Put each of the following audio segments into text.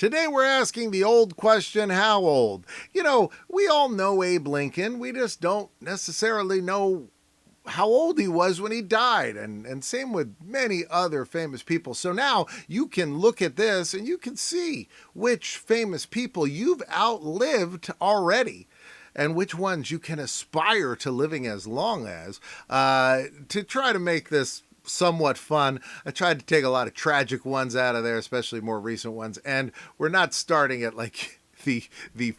Today we're asking the old question, how old? We all know Abe Lincoln. We just don't necessarily know how old he was when he died, and same with many other famous people. So now you can look at this and you can see which famous people you've outlived already and which ones you can aspire to living as long as. To try to make this somewhat fun, I tried to take a lot of tragic ones out of there, especially more recent ones, and we're not starting at like the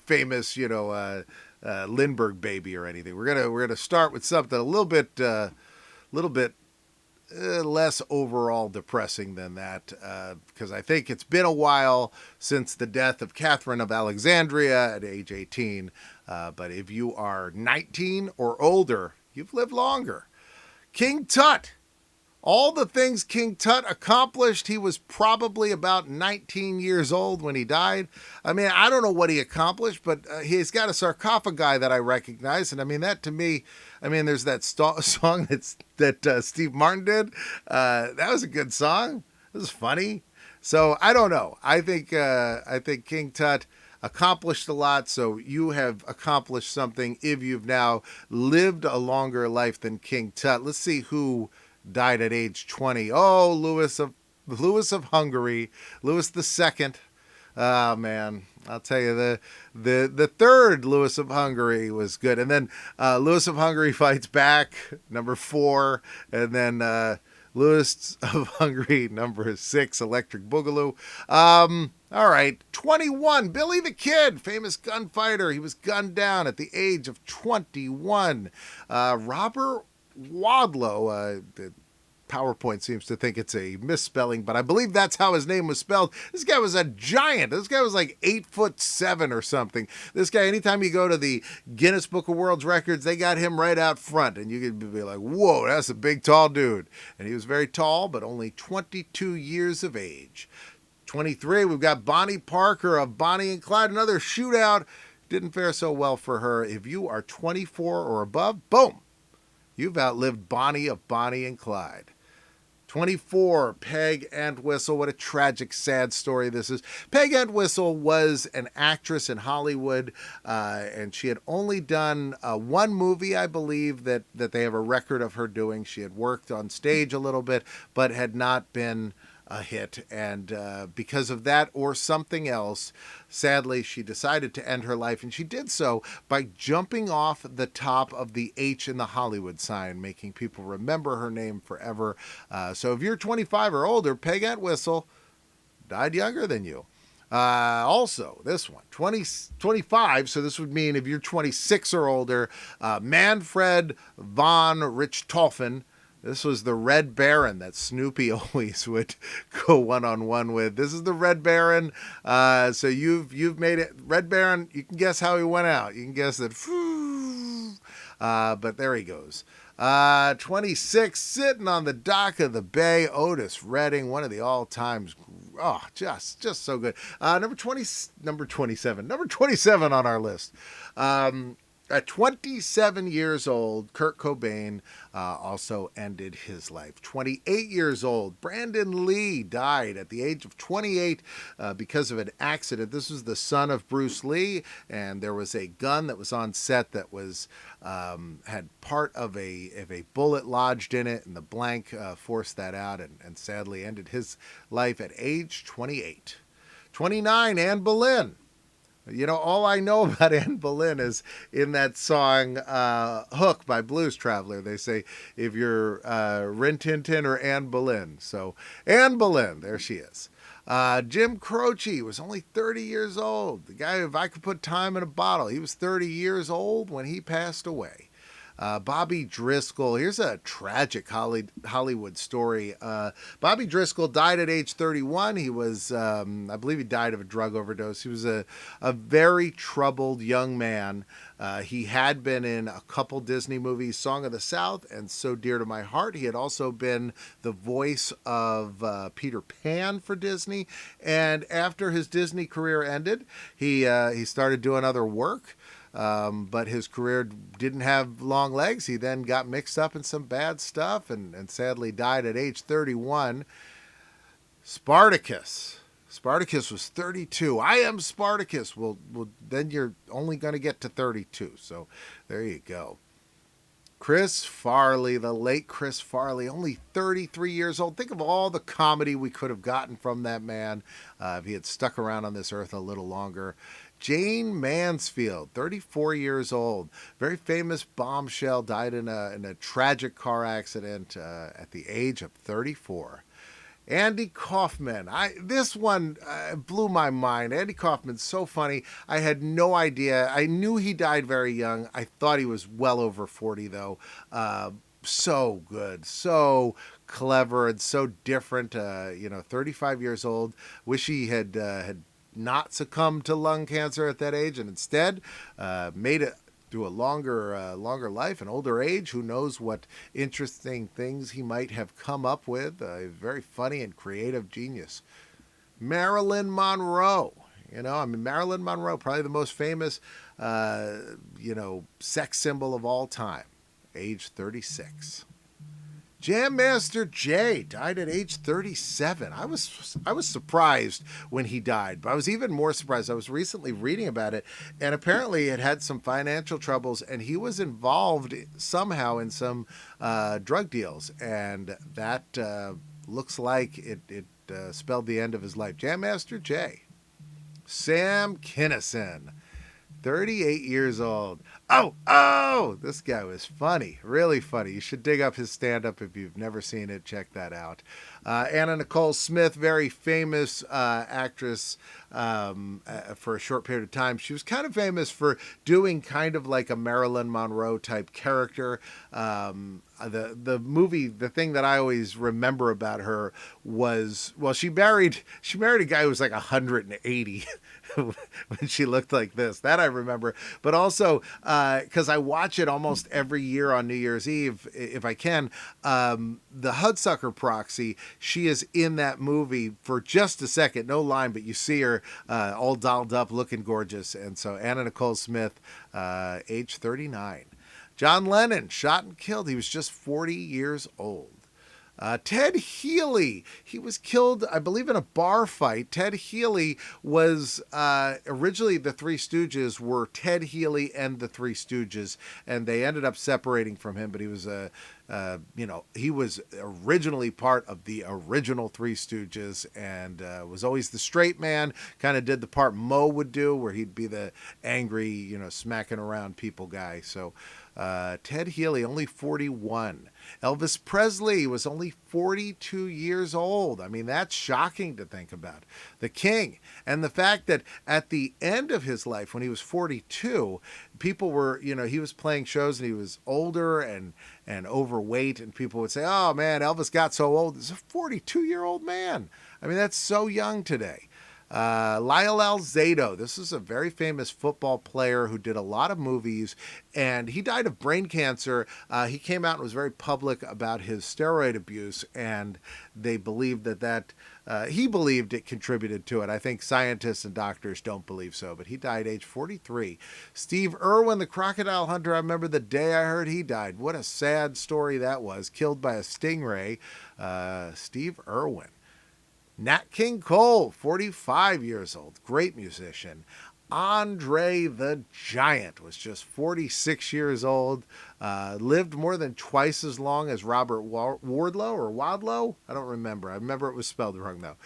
famous, Lindbergh baby or anything. We're gonna start with something a little bit less overall depressing than that, because I think it's been a while since the death of Catherine of Alexandria at age 18. But if you are 19 or older, you've lived longer. King Tut. All the things King Tut accomplished, he was probably about 19 years old when he died. I mean, I don't know what he accomplished, but he's got a sarcophagi that I recognize. And I mean, that to me, there's that song that Steve Martin did. That was a good song. It was funny. So I don't know. I think King Tut accomplished a lot. So you have accomplished something if you've now lived a longer life than King Tut. Let's see who died at age 20. Oh, Louis of Hungary, Louis the Second. Oh man, I'll tell you, the third Louis of Hungary was good, and then Louis of Hungary fights back, number 4, and then Louis of Hungary number 6, Electric Boogaloo. All right, 21. Billy the Kid, famous gunfighter. He was gunned down at the age of 21. Robert Wadlow. The PowerPoint seems to think it's a misspelling, but I believe that's how his name was spelled. This guy was a giant. This guy was like 8'7" or something. This guy, anytime you go to the Guinness Book of World Records, they got him right out front, and you could be like, whoa, that's a big, tall dude. And he was very tall, but only 22 years of age. 23, we've got Bonnie Parker of Bonnie and Clyde, another shootout. Didn't fare so well for her. If you are 24 or above, boom, you've outlived Bonnie of Bonnie and Clyde. 24, Peg Entwistle. What a tragic, sad story this is. Peg Entwistle was an actress in Hollywood, and she had only done one movie, I believe, that they have a record of her doing. She had worked on stage a little bit, but had not been a hit, and because of that or something else, sadly, she decided to end her life, and she did so by jumping off the top of the H in the Hollywood sign, making people remember her name forever. So if you're 25 or older, Peg Entwistle died younger than you. Also, this one, 25, so this would mean if you're 26 or older, Manfred von Richthofen. This was the Red Baron that Snoopy always would go one-on-one with. This is the Red Baron. So you've made it. Red Baron, you can guess how he went out. You can guess that. But there he goes. 26, sitting on the dock of the bay, Otis Redding, one of the all-time, just so good. Number 27 on our list. At 27 years old, Kurt Cobain also ended his life. 28 years old, Brandon Lee died at the age of 28 because of an accident. This was the son of Bruce Lee, and there was a gun that was on set that was had part of a bullet lodged in it, and the blank forced that out, and sadly ended his life at age 28. 29, Anne Boleyn. All I know about Anne Boleyn is in that song Hook by Blues Traveler. They say, if you're Rin Tin Tin or Anne Boleyn. So Anne Boleyn, there she is. Jim Croce was only 30 years old. The guy, if I could put time in a bottle, he was 30 years old when he passed away. Bobby Driscoll. Here's a tragic Hollywood story. Bobby Driscoll died at age 31. He was, I believe he died of a drug overdose. He was a very troubled young man. He had been in a couple Disney movies, Song of the South and So Dear to My Heart. He had also been the voice of Peter Pan for Disney. And after his Disney career ended, he started doing other work. But his career didn't have long legs. He then got mixed up in some bad stuff and sadly died at age 31. Spartacus. Spartacus was 32. I am Spartacus. Well, then you're only going to get to 32. So there you go. Chris Farley, the late Chris Farley, only 33 years old. Think of all the comedy we could have gotten from that man if he had stuck around on this earth a little longer. Jane Mansfield, 34 years old, very famous bombshell, died in a tragic car accident at the age of 34. Andy Kaufman. This one blew my mind. Andy Kaufman's so funny. I had no idea. I knew he died very young. I thought he was well over 40 though. So good, so clever, and so different. 35 years old. Wish he had not succumbed to lung cancer at that age, and instead made it through a longer life, an older age. Who knows what interesting things he might have come up with. A very funny and creative genius. Marilyn Monroe. Marilyn Monroe, probably the most famous, sex symbol of all time. Age 36. Jam Master Jay died at age 37. I was surprised when he died, but I was even more surprised. I was recently reading about it, and apparently it had some financial troubles, and he was involved somehow in some drug deals, and that looks like it spelled the end of his life. Jam Master Jay. Sam Kinison, 38 years old. Oh, this guy was funny, really funny. You should dig up his stand-up if you've never seen it. Check that out. Anna Nicole Smith, very famous actress for a short period of time. She was kind of famous for doing kind of like a Marilyn Monroe type character. The movie, the thing that I always remember about her was, well, she married a guy who was like 180 when she looked like this. That I remember. But also, because I watch it almost every year on New Year's Eve, if I can, the Hudsucker Proxy, she is in that movie for just a second, no line, but you see her all dolled up, looking gorgeous. And so Anna Nicole Smith, age 39. John Lennon, shot and killed. He was just 40 years old. Ted Healy, he was killed, I believe, in a bar fight. Ted Healy was, originally the Three Stooges were Ted Healy and the Three Stooges, and they ended up separating from him, but he was he was originally part of the original Three Stooges, and was always the straight man, kind of did the part Moe would do, where he'd be the angry, smacking around people guy. So Ted Healy, only 41. Elvis Presley was only 42 years old. I mean, that's shocking to think about. The King. And the fact that at the end of his life, when he was 42, people were, he was playing shows and he was older and overweight, and people would say, oh man, Elvis got so old. He's a 42-year-old man. I mean, that's so young today. Lyle Alzado, this is a very famous football player who did a lot of movies, and he died of brain cancer. He came out and was very public about his steroid abuse, and they believed that he believed it contributed to it. I think scientists and doctors don't believe so, but he died age 43. Steve Irwin, the crocodile hunter, I remember the day I heard he died. What a sad story that was. Killed by a stingray. Steve Irwin. Nat King Cole, 45 years old, great musician. Andre the Giant was just 46 years old, lived more than twice as long as Robert Wardlow or Wadlow. I don't remember. I remember it was spelled wrong though.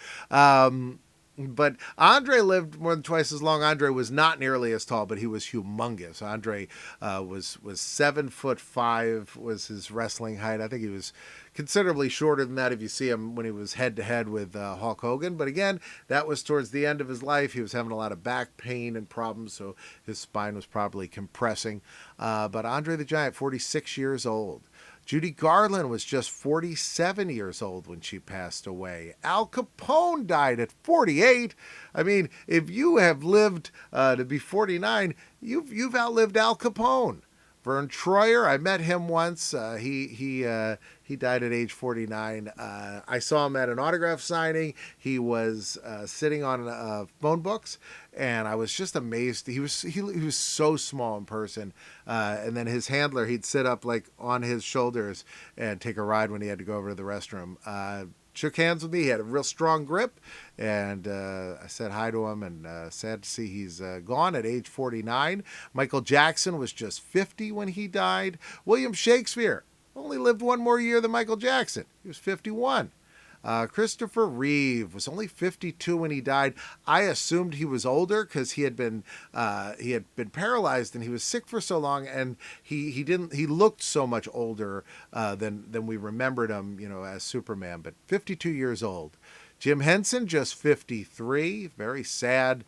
But Andre lived more than twice as long. Andre was not nearly as tall, but he was humongous. Andre was 7'5" was his wrestling height. I think he was considerably shorter than that if you see him when he was head-to-head with Hulk Hogan. But again, that was towards the end of his life. He was having a lot of back pain and problems, so his spine was probably compressing. But Andre the Giant, 46 years old. Judy Garland was just 47 years old when she passed away. Al Capone died at 48. I mean, if you have lived to be 49, you've outlived Al Capone. Vern Troyer, I met him once. He died at age 49. I saw him at an autograph signing. He was sitting on phone books, and I was just amazed. He was so small in person. And then his handler, he'd sit up like on his shoulders and take a ride when he had to go over to the restroom. shook hands with me. He had a real strong grip, and I said hi to him, and sad to see he's gone at age 49. Michael Jackson was just 50 when he died. William Shakespeare only lived one more year than Michael Jackson. He was 51. Christopher Reeve was only 52 when he died. I assumed he was older because he had been paralyzed and he was sick for so long, and he looked so much older than we remembered him, as Superman. But 52 years old. Jim Henson, just 53. Very sad.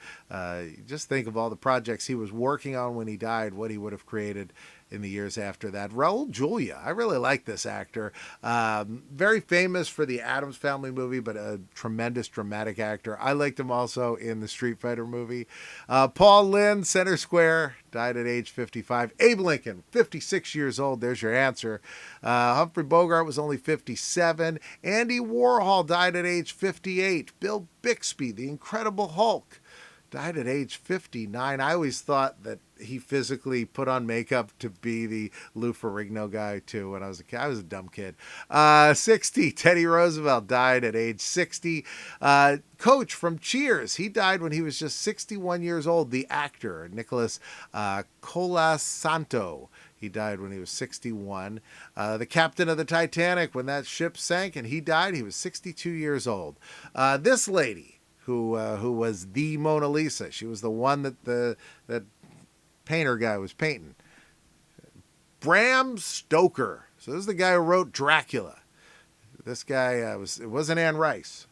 Just think of all the projects he was working on when he died, what he would have created in the years after that. Raul Julia, I really like this actor. Very famous for the Addams Family movie, but a tremendous dramatic actor. I liked him also in the Street Fighter movie. Paul Lynde, center square, died at age 55. Abe Lincoln, 56 years old. There's your answer. Humphrey Bogart was only 57. Andy Warhol died at age 58. Bill Bixby, the Incredible Hulk, died at age 59. I always thought that he physically put on makeup to be the Lou Ferrigno guy, too, when I was a kid. I was a dumb kid. 60, Teddy Roosevelt died at age 60. Coach from Cheers, he died when he was just 61 years old. The actor, Nicholas Colasanto, he died when he was 61. The captain of the Titanic, when that ship sank and he died, he was 62 years old. This lady, who was the Mona Lisa. She was the one that painter guy was painting. Bram Stoker. So this is the guy who wrote Dracula. This guy it wasn't Anne Rice.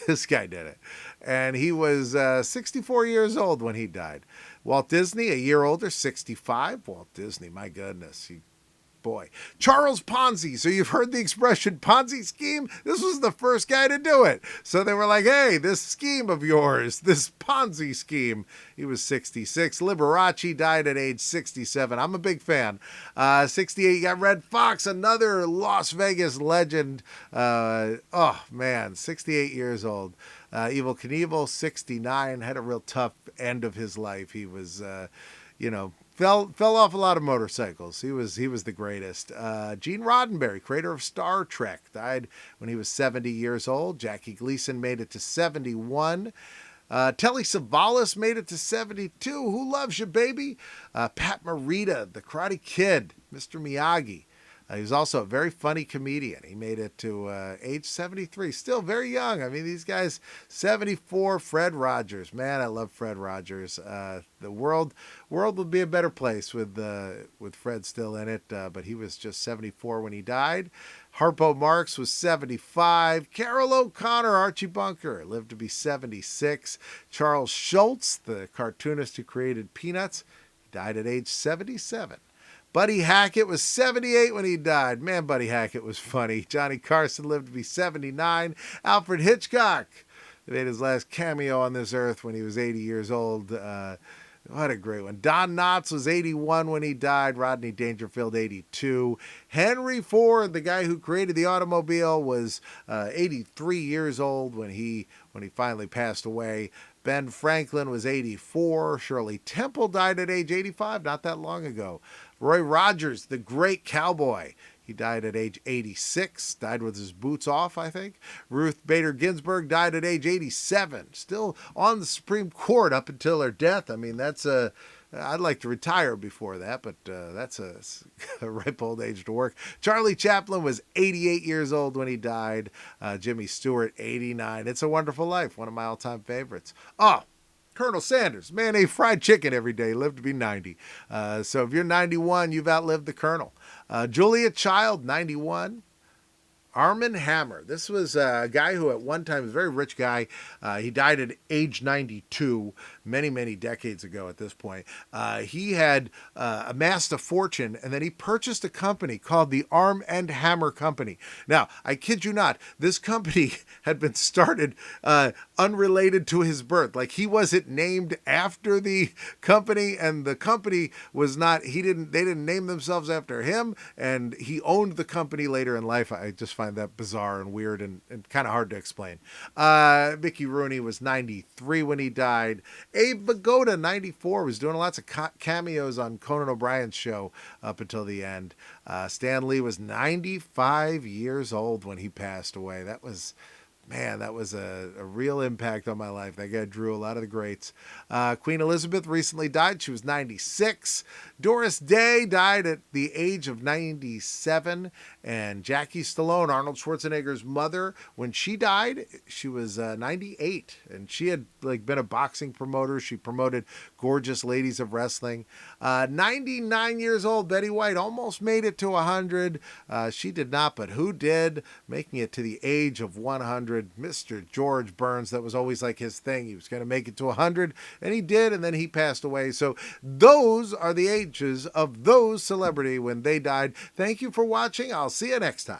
This guy did it. And he was 64 years old when he died. Walt Disney, a year older, 65. Walt Disney, my goodness. Boy. Charles Ponzi. So you've heard the expression Ponzi scheme? This was the first guy to do it. So they were like, hey, this scheme of yours, this Ponzi scheme. He was 66. Liberace died at age 67. I'm a big fan. 68, you got Red Fox, another Las Vegas legend. 68 years old. Evel Knievel, 69, had a real tough end of his life. He was, fell off a lot of motorcycles. He was the greatest. Gene Roddenberry, creator of Star Trek, died when he was 70 years old. Jackie Gleason made it to 71. Telly Savalas made it to 72. Who loves you, baby? Pat Morita, the Karate Kid, Mr. Miyagi. He was also a very funny comedian. He made it to age 73. Still very young. I mean, these guys, 74. Fred Rogers. Man, I love Fred Rogers. The world would be a better place with Fred still in it, but he was just 74 when he died. Harpo Marx was 75. Carol O'Connor, Archie Bunker, lived to be 76. Charles Schultz, the cartoonist who created Peanuts, died at age 77. Buddy Hackett was 78 when he died. Man, Buddy Hackett was funny. Johnny Carson lived to be 79. Alfred Hitchcock made his last cameo on this earth when he was 80 years old. What a great one. Don Knotts was 81 when he died. Rodney Dangerfield, 82. Henry Ford, the guy who created the automobile, was 83 years old when he finally passed away. Ben Franklin was 84. Shirley Temple died at age 85, not that long ago. Roy Rogers, the great cowboy, he died at age 86, died with his boots off, I think. Ruth Bader Ginsburg died at age 87, still on the Supreme Court up until her death. I mean, I'd like to retire before that, but that's a ripe old age to work. Charlie Chaplin was 88 years old when he died. Jimmy Stewart, 89. It's a Wonderful Life, one of my all-time favorites. Oh, Colonel Sanders, man, ate fried chicken every day, lived to be 90. So if you're 91, you've outlived the Colonel. Julia Child, 91. Armand Hammer. This was a guy who at one time was a very rich guy. He died at age 92, many, many decades ago at this point. He had amassed a fortune, and then he purchased a company called the Arm and Hammer Company. Now, I kid you not, this company had been started unrelated to his birth. Like, he wasn't named after the company, and the company was not, they didn't name themselves after him, and he owned the company later in life. I just find that bizarre and weird and kind of hard to explain. Mickey Rooney was 93 when he died. Abe Vigoda, 94, was doing lots of cameos on Conan O'Brien's show up until the end. Stan Lee was 95 years old when he passed away. That was Man, that was a real impact on my life. That guy drew a lot of the greats. Queen Elizabeth recently died. She was 96. Doris Day died at the age of 97. And Jackie Stallone, Arnold Schwarzenegger's mother, when she died, she was 98. And she had been a boxing promoter. She promoted Gorgeous Ladies of Wrestling. 99 years old, Betty White almost made it to 100. She did not, but who did? Making it to the age of 100. Mr. George Burns, that was always his thing. He was going to make it to 100, and he did, and then he passed away. So those are the ages of those celebrity when they died. Thank you for watching. I'll see you next time.